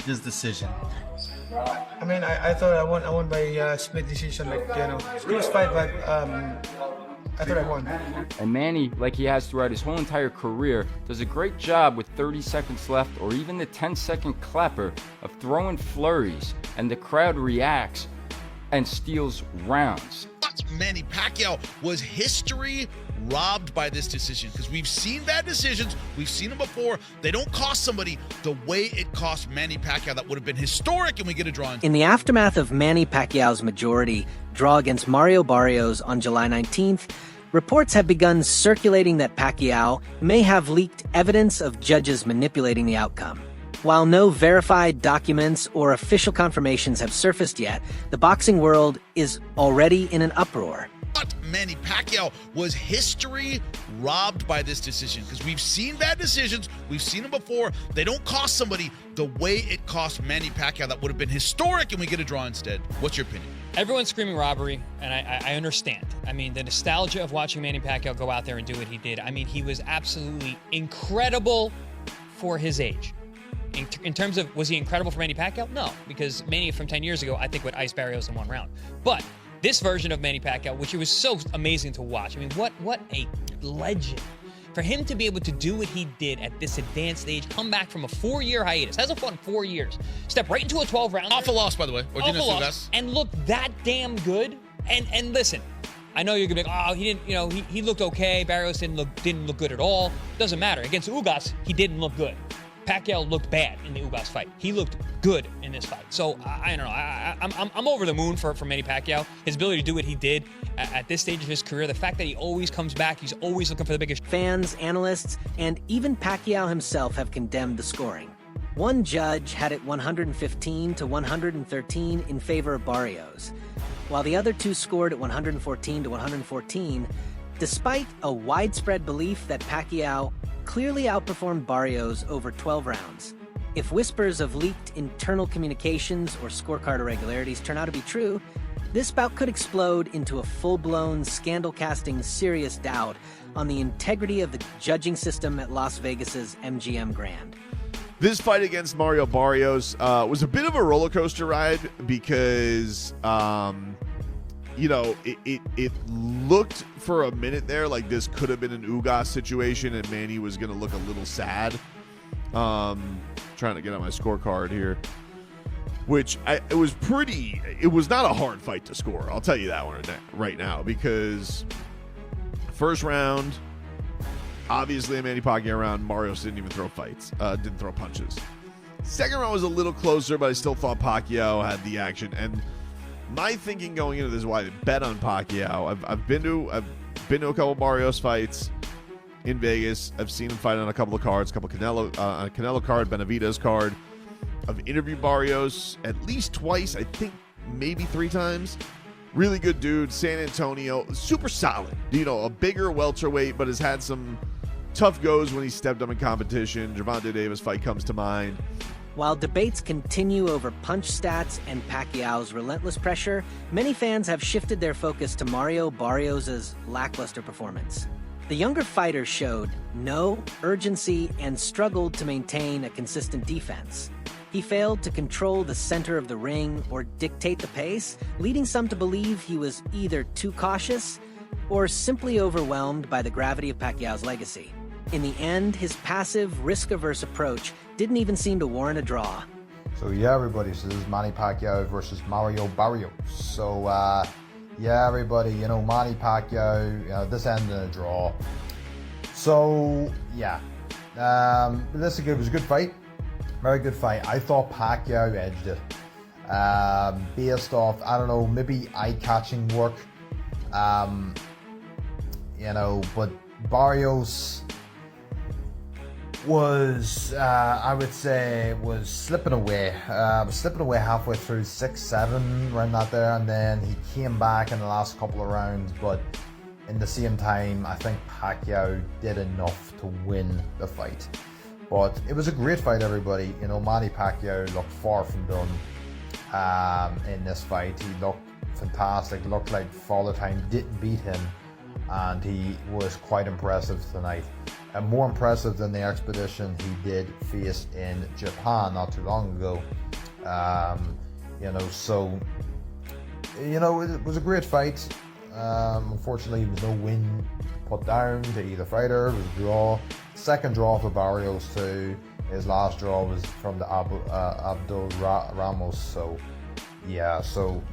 this decision? I mean, I thought I won by split decision, like, close fight, but I thought I won. And Manny, like he has throughout his whole entire career, does a great job with 30 seconds left or even the 10-second clapper of throwing flurries, and the crowd reacts and steals rounds. Manny Pacquiao, was history robbed by this decision? Because we've seen bad decisions, we've seen them before. They don't cost somebody the way it cost Manny Pacquiao. That would have been historic, and we get a draw. In the aftermath of Manny Pacquiao's majority draw against Mario Barrios on July 19th, reports have begun circulating that Pacquiao may have leaked evidence of judges manipulating the outcome. While no verified documents or official confirmations have surfaced yet, the boxing world is already in an uproar. But Manny Pacquiao, was history robbed by this decision? Because we've seen bad decisions, we've seen them before. They don't cost somebody the way it cost Manny Pacquiao. That would have been historic, and we get a draw instead. What's your opinion? Everyone's screaming robbery, and I understand. I mean, the nostalgia of watching Manny Pacquiao go out there and do what he did. I mean, he was absolutely incredible for his age. In terms of, was he incredible for Manny Pacquiao? No, because Manny from 10 years ago, I think, would ice Barrios in one round. But this version of Manny Pacquiao, which it was so amazing to watch. I mean, what a legend. For him to be able to do what he did at this advanced age, come back from a 4-year hiatus, hasn't fought in 4 years, step right into a 12-round. Off a loss, by the way. Awful loss. And look that damn good. And listen, I know you're gonna be like, oh, he didn't, he looked okay. Barrios didn't look good at all. Doesn't matter. Against Ugas, he didn't look good. Pacquiao looked bad in the Ugas fight. He looked good in this fight. So I don't know. I'm over the moon for Manny Pacquiao. His ability to do what he did at this stage of his career. The fact that he always comes back. He's always looking for the biggest. Fans, analysts, and even Pacquiao himself have condemned the scoring. One judge had it 115 to 113 in favor of Barrios, while the other two scored at 114 to 114, despite a widespread belief that Pacquiao clearly outperformed Barrios over 12 rounds. If whispers of leaked internal communications or scorecard irregularities turn out to be true, this bout could explode into a full-blown, scandal-casting serious doubt on the integrity of the judging system at Las Vegas's MGM Grand. This fight against Mario Barrios was a bit of a roller coaster ride because, it looked for a minute there like this could have been an Ugas situation and Manny was going to look a little sad. Trying to get on my scorecard here, which it was not a hard fight to score. I'll tell you that one right now, because first round, obviously a Manny Pacquiao round. Barrios didn't even throw didn't throw punches. Second round was a little closer, but I still thought Pacquiao had the action. And my thinking going into this is why I bet on Pacquiao. I've been to a couple Barrios fights in Vegas. I've seen him fight on a couple of cards, a Canelo card, Benavidez card. I've interviewed Barrios at least twice, I think maybe 3 times. Really good dude, San Antonio, super solid. A bigger welterweight, but has had some tough goes when he stepped up in competition. Gervonta Davis fight comes to mind. While debates continue over punch stats and Pacquiao's relentless pressure, many fans have shifted their focus to Mario Barrios' lackluster performance. The younger fighter showed no urgency and struggled to maintain a consistent defense. He failed to control the center of the ring or dictate the pace, leading some to believe he was either too cautious or simply overwhelmed by the gravity of Pacquiao's legacy. In the end, his passive, risk-averse approach didn't even seem to warrant a draw. So yeah, everybody, so this is Manny Pacquiao versus Mario Barrios. So yeah, everybody, Manny Pacquiao, this ended in a draw. So yeah, it was a good fight, very good fight. I thought Pacquiao edged it, based off, I don't know, maybe eye-catching work, but Barrios was, I would say, was slipping away halfway through 6-7, around that there, and then he came back in the last couple of rounds, but in the same time, I think Pacquiao did enough to win the fight. But it was a great fight, everybody. Manny Pacquiao looked far from done in this fight. He looked fantastic, looked like Father Time didn't beat him. and he was quite impressive tonight. And more impressive than the expedition he did face in Japan not too long ago. So it was a great fight. Unfortunately, there was no win put down to either fighter. It was a draw. Second draw for Barrios too. His last draw was from the Abdul Ramos. So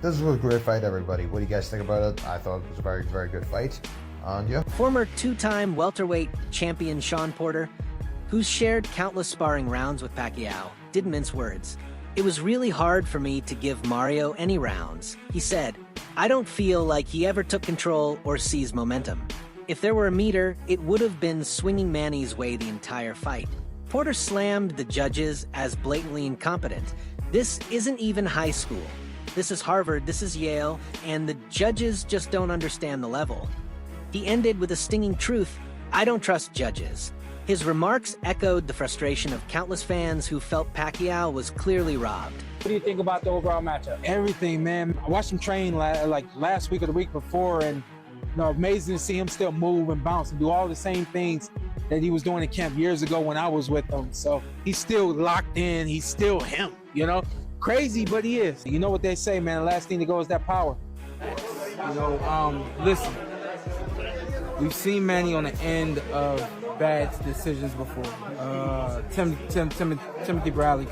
this was a great fight, everybody. What do you guys think about it? I thought it was a very, very good fight. And yeah. Former two-time welterweight champion Sean Porter, who's shared countless sparring rounds with Pacquiao, didn't mince words. It was really hard for me to give Mario any rounds. He said, I don't feel like he ever took control or seized momentum. If there were a meter, it would have been swinging Manny's way the entire fight. Porter slammed the judges as blatantly incompetent. This isn't even high school. This is Harvard, this is Yale, and the judges just don't understand the level. He ended with a stinging truth: I don't trust judges. His remarks echoed the frustration of countless fans who felt Pacquiao was clearly robbed. What do you think about the overall matchup? Everything, man. I watched him train last week or the week before, and amazing to see him still move and bounce and do all the same things that he was doing in camp years ago when I was with him. So he's still locked in. He's still him, Crazy, but he is. You know what they say, man. The last thing to go is that power. Listen. We've seen Manny on the end of bad decisions before. Timothy Bradley,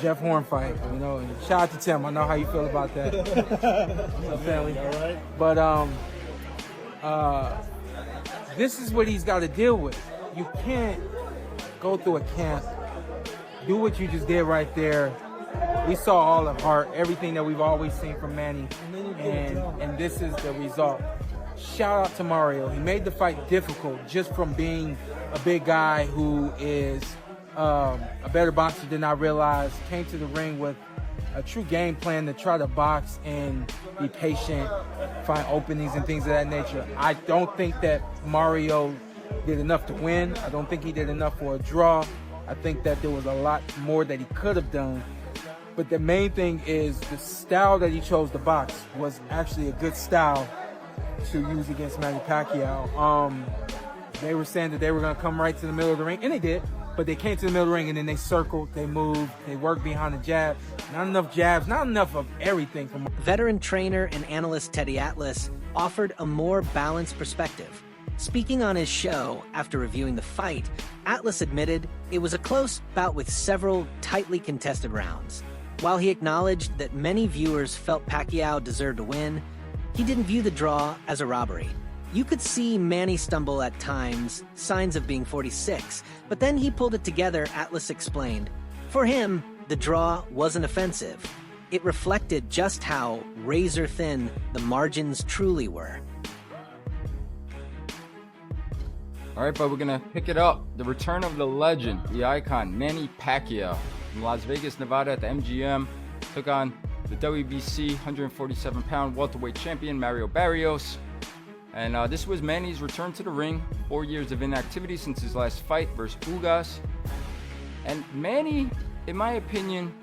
Jeff Horn fight, and shout out to Tim. I know how you feel about that. Family. All right. But this is what he's got to deal with. You can't go through a camp, do what you just did right there. We saw all the heart, everything that we've always seen from Manny, and this is the result. Shout out to Mario. He made the fight difficult just from being a big guy who is a better boxer than I realized. Came to the ring with a true game plan to try to box and be patient, find openings and things of that nature. I don't think that Mario did enough to win. I don't think he did enough for a draw. I think that there was a lot more that he could have done. But the main thing is the style that he chose to box was actually a good style to use against Manny Pacquiao. They were saying that they were going to come right to the middle of the ring, and they did. But they came to the middle of the ring, and then they circled, they moved, they worked behind the jab. Not enough jabs, not enough of everything. Veteran trainer and analyst Teddy Atlas offered a more balanced perspective. Speaking on his show after reviewing the fight, Atlas admitted it was a close bout with several tightly contested rounds. While he acknowledged that many viewers felt Pacquiao deserved to win, he didn't view the draw as a robbery. You could see Manny stumble at times, signs of being 46, but then he pulled it together, Atlas explained. For him, the draw wasn't offensive. It reflected just how razor-thin the margins truly were. All right, but we're going to pick it up. The return of the legend, the icon, Manny Pacquiao from Las Vegas, Nevada at the MGM, took on the WBC 147-pound welterweight champion, Mario Barrios. And this was Manny's return to the ring, 4 years of inactivity since his last fight versus Ugas. And Manny, in my opinion,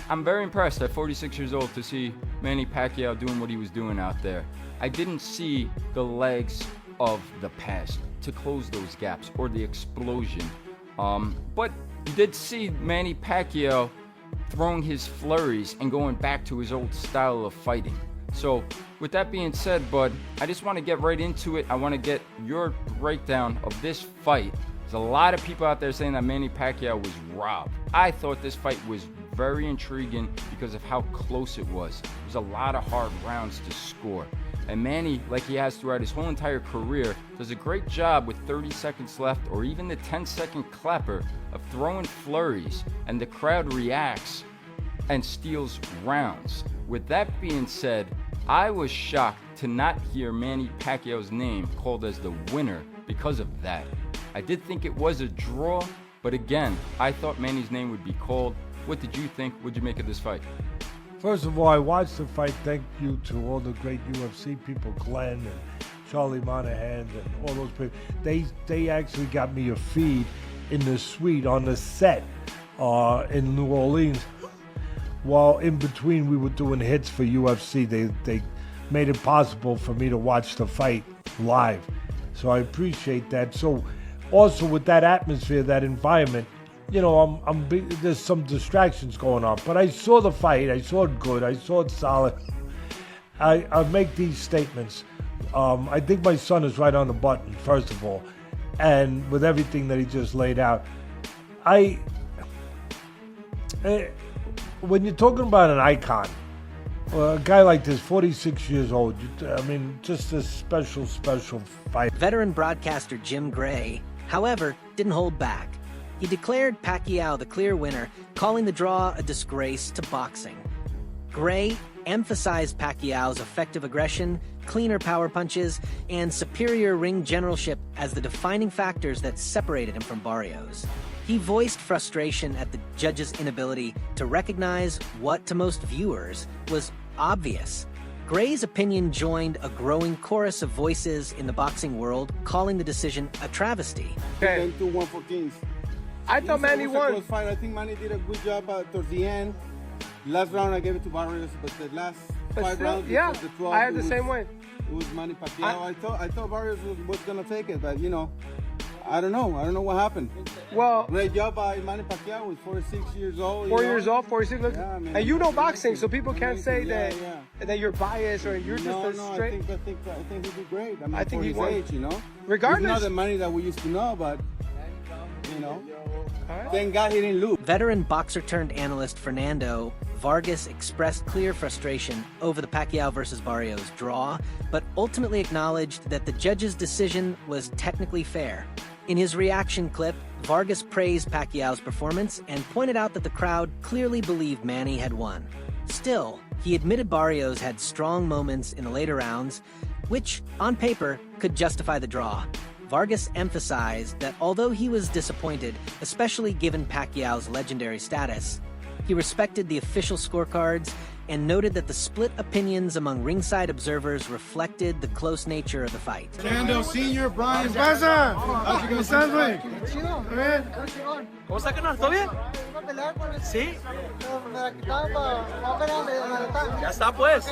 I'm very impressed at 46 years old to see Manny Pacquiao doing what he was doing out there. I didn't see the legs of the past to close those gaps or the explosion. But you did see Manny Pacquiao throwing his flurries and going back to his old style of fighting. So with that being said, bud, I just want to get right into it. I want to get your breakdown of this fight. There's a lot of people out there saying that Manny Pacquiao was robbed. I thought this fight was very intriguing because of how close it was. There's a lot of hard rounds to score. And Manny, like he has throughout his whole entire career, does a great job with 30 seconds left or even the 10-second clapper of throwing flurries, and the crowd reacts and steals rounds. With that being said, I was shocked to not hear Manny Pacquiao's name called as the winner because of that. I did think it was a draw, but again, I thought Manny's name would be called. What did you think? What did you make of this fight? First of all, I watched the fight. Thank you to all the great UFC people, Glenn and Charlie Monahan and all those people. They actually got me a feed in the suite on the set in New Orleans. While in between we were doing hits for UFC, they made it possible for me to watch the fight live. So I appreciate that. So also with that atmosphere, that environment, you know, there's some distractions going on. But I saw the fight. I saw it good. I saw it solid. I make these statements. I think my son is right on the button, first of all. And with everything that he just laid out, when you're talking about an icon, a guy like this, 46 years old, I mean, just a special fight. Veteran broadcaster Jim Gray, however, didn't hold back. He declared Pacquiao the clear winner, calling the draw a disgrace to boxing. Gray emphasized Pacquiao's effective aggression, cleaner power punches, and superior ring generalship as the defining factors that separated him from Barrios. He voiced frustration at the judge's inability to recognize what, to most viewers, was obvious. Gray's opinion joined a growing chorus of voices in the boxing world, calling the decision a travesty. Okay. 2-1 for Kings. I thought Manny won. Fight. I think Manny did a good job towards the end. Last round I gave it to Barrios, but the last 5 rounds, yeah, the 12, I had the same way. It was Manny Pacquiao. I thought Barrios was gonna take it, but you know, I don't know. I don't know what happened. Well, great job by Manny Pacquiao. Was 46 years old. 4 years old, 46. Look, yeah, and you know boxing, so people can't say that you're biased or you're just a straight. I think he did great. I mean, I think he won. You know, regardless, it's not the money that we used to know, but you know, thank God he didn't lose. Veteran boxer-turned-analyst Fernando Vargas expressed clear frustration over the Pacquiao versus Barrios draw, but ultimately acknowledged that the judge's decision was technically fair. In his reaction clip, Vargas praised Pacquiao's performance and pointed out that the crowd clearly believed Manny had won. Still, he admitted Barrios had strong moments in the later rounds, which, on paper, could justify the draw. Vargas emphasized that although he was disappointed, especially given Pacquiao's legendary status, he respected the official scorecards and noted that the split opinions among ringside observers reflected the close nature of the fight. Fernando Sr., Brian. How's it going? ¿Cómo está, carnal? ¿Todo bien? Sí. Ya está, pues.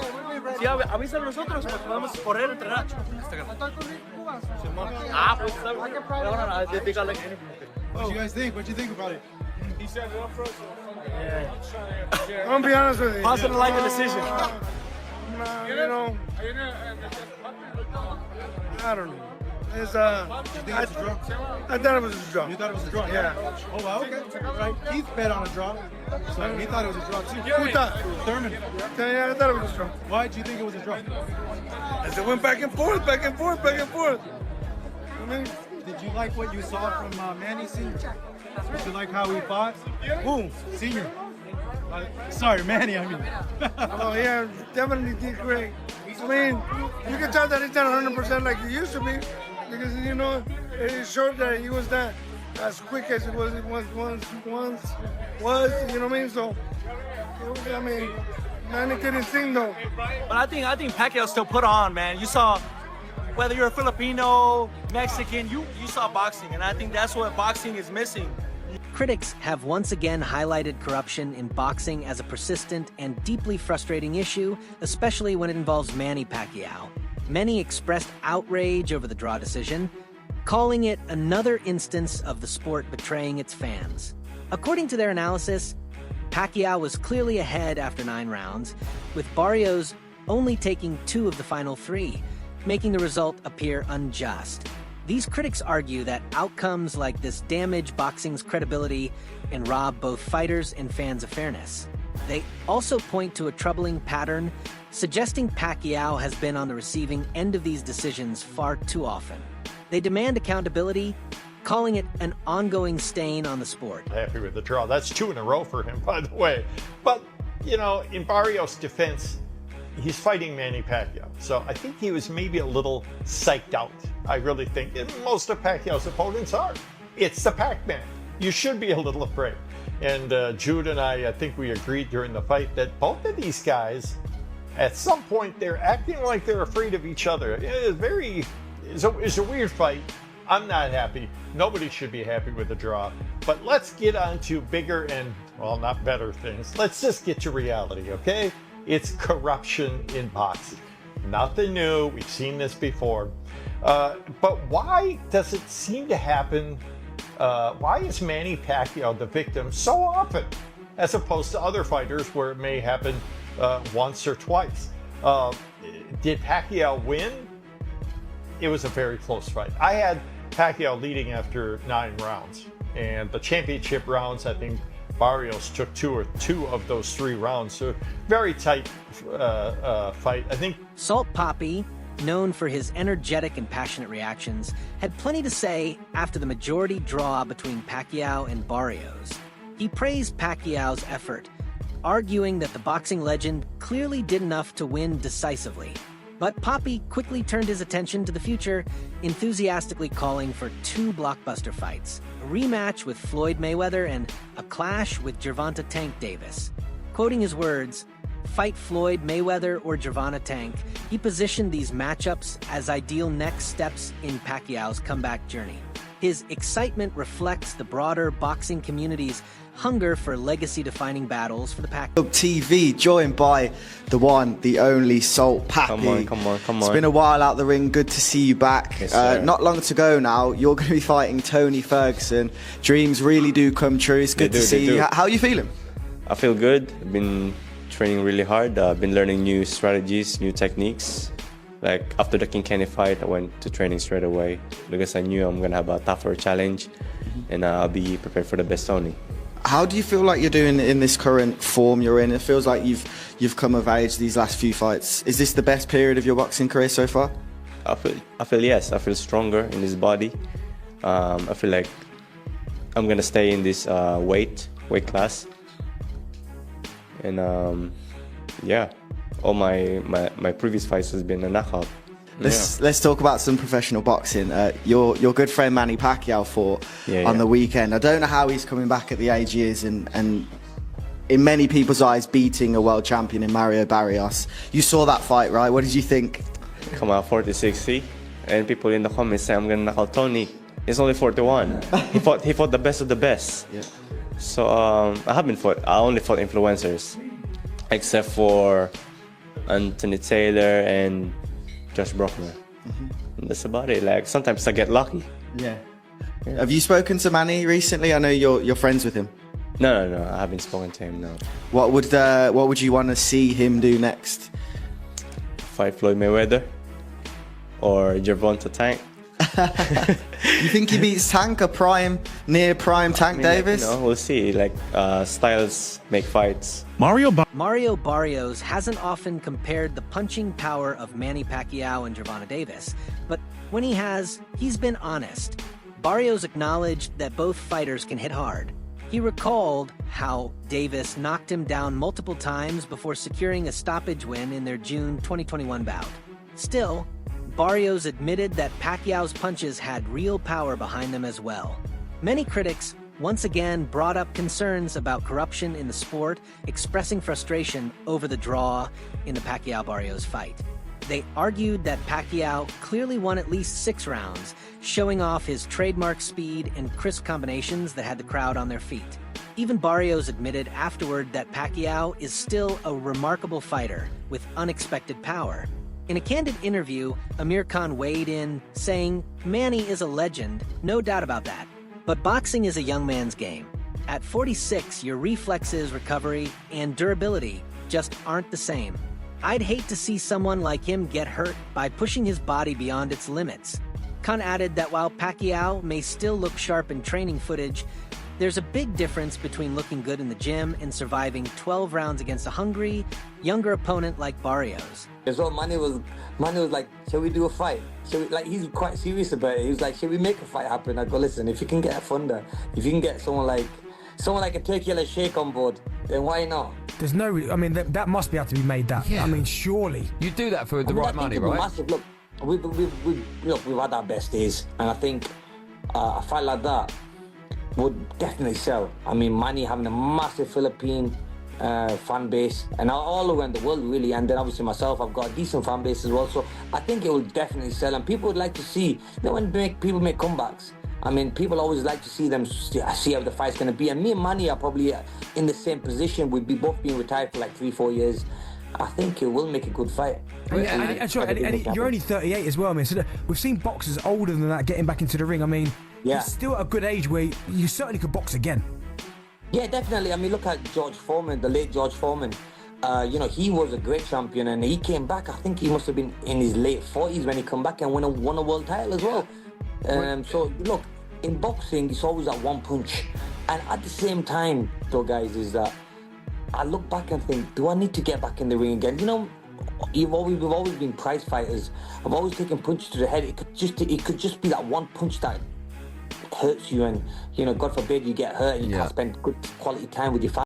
Sí, avísale a nosotros, pues podemos correr, entrenar. Ah, pues está bien. What you guys think? What you think about it? He said it up front. I'm gonna be honest with you. Positive like the decision. You know, I don't know. It's I thought it was a draw. You thought it was a draw? Yeah. Oh, well, okay. Right. Keith bet on a draw. So he thought it was a draw too. Who thought? Thurman. Yeah, I thought it was a draw. Why did you think it was a draw? As it went back and forth. I mean, did you like what you saw from Manny Sr.? Did you like how he fought? Who? Senior. Sorry, Manny, I mean. Oh, yeah, definitely did great. I mean, you can tell that he's not 100% like he used to be because, you know, it showed that he was not as quick as it was once, you know what I mean? So, I mean, Manny didn't sing though. But I think Pacquiao still put on, man. You saw, whether you're a Filipino, Mexican, you saw boxing, and I think that's what boxing is missing. Critics have once again highlighted corruption in boxing as a persistent and deeply frustrating issue, especially when it involves Manny Pacquiao. Many expressed outrage over the draw decision, calling it another instance of the sport betraying its fans. According to their analysis, Pacquiao was clearly ahead after 9 rounds, with Barrios only taking 2 of the final 3, making the result appear unjust. These critics argue that outcomes like this damage boxing's credibility and rob both fighters and fans of fairness. They also point to a troubling pattern, suggesting Pacquiao has been on the receiving end of these decisions far too often. They demand accountability, calling it an ongoing stain on the sport. Happy with the draw. That's 2 in a row for him, by the way. But, you know, in Barrios' defense, he's fighting Manny Pacquiao. So I think he was maybe a little psyched out. I really think. And most of Pacquiao's opponents are. It's the Pac-Man. You should be a little afraid. And Jude and I think we agreed during the fight that both of these guys, at some point, they're acting like they're afraid of each other. It's a weird fight. I'm not happy. Nobody should be happy with the draw. But let's get on to bigger and, well, not better things. Let's just get to reality, okay? It's corruption in boxing. Nothing new. We've seen this before. But why does it seem to happen? Why is Manny Pacquiao the victim so often, as opposed to other fighters where it may happen once or twice? Did Pacquiao win? It was a very close fight. I had Pacquiao leading after 9 rounds, and the championship rounds, I think Barrios took two of those 3 rounds. So very tight fight. I think Salt Papi, known for his energetic and passionate reactions, had plenty to say after the majority draw between Pacquiao and Barrios. He praised Pacquiao's effort, arguing that the boxing legend clearly did enough to win decisively. But Papi quickly turned his attention to the future, enthusiastically calling for 2 blockbuster fights, a rematch with Floyd Mayweather and a clash with Gervonta Tank Davis. Quoting his words, "Fight Floyd Mayweather or Gervonta Tank," he positioned these matchups as ideal next steps in Pacquiao's comeback journey. His excitement reflects the broader boxing community's hunger for legacy-defining battles for the Pacquiao TV, joined by the one, the only Salt Papi. Come on. It's been a while out the ring. Good to see you back. Yes, not long to go now. You're going to be fighting Tony Ferguson. Dreams really do come true. It's good to see you. How are you feeling? I feel good. I've been training really hard. I've been learning new strategies, new techniques. Like after the King Kenny fight, I went to training straight away because I knew I'm gonna have a tougher challenge, and I'll be prepared for the best Tony. How do you feel like you're doing in this current form you're in? It feels like you've come of age these last few fights. Is this the best period of your boxing career so far? I feel yes. I feel stronger in this body. I feel like I'm gonna stay in this weight class, and yeah. All my previous fights has been a knockout. Let's talk about some professional boxing. Your good friend Manny Pacquiao fought on the weekend. I don't know how he's coming back at the age he is, and in many people's eyes beating a world champion in Mario Barrios. You saw that fight, right? What did you think? Come out 40-60, and people in the comments say I'm gonna knock out Tony. He's only 41. he fought the best of the best. Yeah. So I only fought influencers, except for Anthony Taylor and Josh Brockner. And that's about it. Like sometimes I get lucky. Yeah. Have you spoken to Manny recently? I know you're friends with him. No. I haven't spoken to him. No. What would you want to see him do next? Fight Floyd Mayweather or Gervonta Tank. You think he beats Tank, near prime Tank Davis? We'll see. Like styles make fights. Mario Barrios hasn't often compared the punching power of Manny Pacquiao and Gervonta Davis, but when he has, he's been honest. Barrios acknowledged that both fighters can hit hard. He recalled how Davis knocked him down multiple times before securing a stoppage win in their June 2021 bout. Still, Barrios admitted that Pacquiao's punches had real power behind them as well. Many critics once again brought up concerns about corruption in the sport, expressing frustration over the draw in the Pacquiao-Barrios fight. They argued that Pacquiao clearly won at least 6 rounds, showing off his trademark speed and crisp combinations that had the crowd on their feet. Even Barrios admitted afterward that Pacquiao is still a remarkable fighter with unexpected power. In a candid interview, Amir Khan weighed in, saying, "Manny is a legend, no doubt about that. But boxing is a young man's game. At 46, your reflexes, recovery, and durability just aren't the same. I'd hate to see someone like him get hurt by pushing his body beyond its limits." Khan added that while Pacquiao may still look sharp in training footage, there's a big difference between looking good in the gym and surviving 12 rounds against a hungry, younger opponent like Barrios. So Manny was like, "Shall we do a fight? He's quite serious about it. He was like, "Shall we make a fight happen?" I go, "Listen, if you can get a Thunder, if you can get someone like a Turkey Yellow Sheikh on board, then why not?" There's no, that must be able to be made. Yeah. Surely you do that for the right money, right? Massive. Look, we've had our best days, and I think a fight like that would definitely sell. Manny having a massive Philippine fan base, and all around the world really, and then obviously myself, I've got a decent fan base as well, so I think it will definitely sell, and people would like to see, when people make comebacks, people always like to see them, see how the fight's going to be, and me and Manny are probably in the same position. We'd be both being retired for like 3-4 years, I think it will make a good fight. And you're only 38 as well, man. So we've seen boxers older than that getting back into the ring. I mean, you're still at a good age where you certainly could box again. Yeah, definitely. I mean, look at George Foreman, the late George Foreman. He was a great champion, and he came back. I think he must have been in his late 40s when he come back and won a world title as well. So look, in boxing, it's always that one punch. And at the same time, though, guys, is that I look back and think, do I need to get back in the ring again? You know, we've always been prize fighters. I've always taken punches to the head. It could just be that one punch that hurts you, and God forbid you get hurt and you can't spend good quality time with your family.